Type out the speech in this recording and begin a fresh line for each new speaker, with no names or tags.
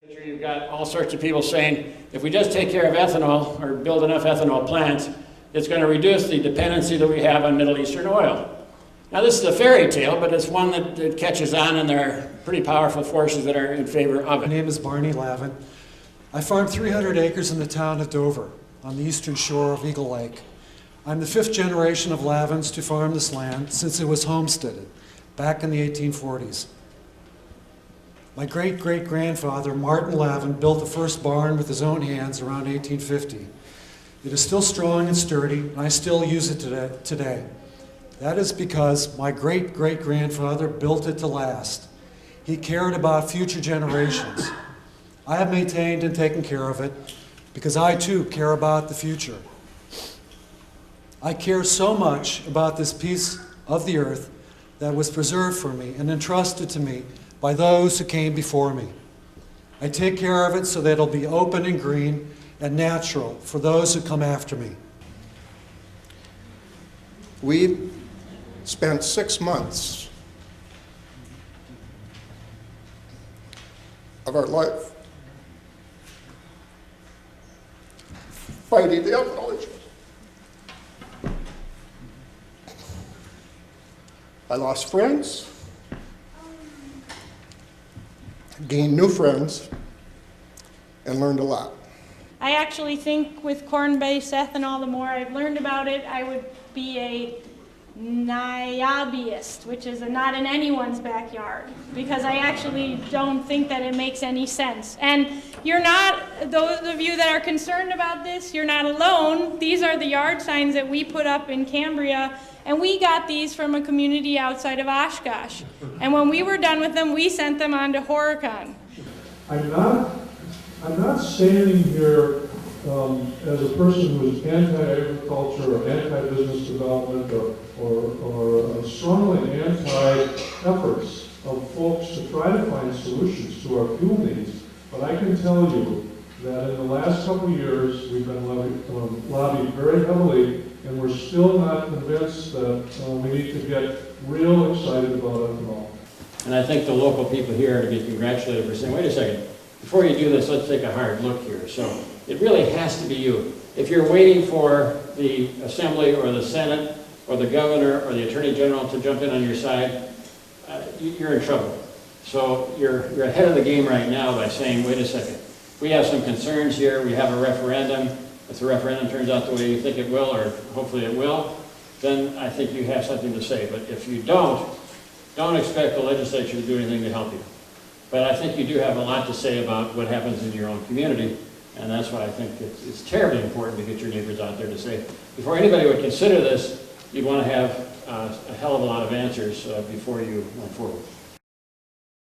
You've got all sorts of people saying, if we just take care of ethanol or build enough ethanol plants, it's going to reduce the dependency that we have on Middle Eastern oil. Now this is a fairy tale, but it's one that catches on, and there are pretty powerful forces that are in favor of it.
My name is Barney Lavin. I farm 300 acres in the town of Dover on the eastern shore of Eagle Lake. I'm the 5th generation of Lavins to farm this land since it was homesteaded back in the 1840s. My great-great-grandfather, Martin Lavin, built the first barn with his own hands around 1850. It is still strong and sturdy, and I still use it today. That is because my great-great-grandfather built it to last. He cared about future generations. I have maintained and taken care of it because I too care about the future. I care so much about this piece of the earth that was preserved for me and entrusted to me by those who came before me. I take care of it so that it'll be open and green and natural for those who come after me.
We spent 6 months of our life fighting the ethanol issue. I lost friends, gained new friends, and learned a lot.
I actually think with corn-based ethanol, the more I've learned about it, I would be a nayabiist, which is a not in anyone's backyard, because I actually don't think that it makes any sense. And you're not, those of you that are concerned about this, you're not alone. These are the yard signs that we put up in Cambria, and we got these from a community outside of Oshkosh. And when we were done with them, we sent them on to Horicon.
I'm not standing here as a person who is anti-agriculture or anti-business development or strongly anti-efforts of folks to try to find solutions to our fuel needs. But I can tell you that in the last couple of years, we've been lobbied very heavily, and we're still not convinced that we need to get real excited about ethanol.
And I think the local people here are to be congratulated for saying, wait a second, before you do this, let's take a hard look here. So it really has to be you. If you're waiting for the Assembly or the Senate or the Governor or the Attorney General to jump in on your side, you're in trouble. So you're ahead of the game right now by saying, wait a second, we have some concerns here, we have a referendum. If the referendum turns out the way you think it will, or hopefully it will, then I think you have something to say. But if you don't expect the legislature to do anything to help you. But I think you do have a lot to say about what happens in your own community, and that's why I think it's terribly important to get your neighbors out there to say, before anybody would consider this, you'd want to have a hell of a lot of answers before you went forward.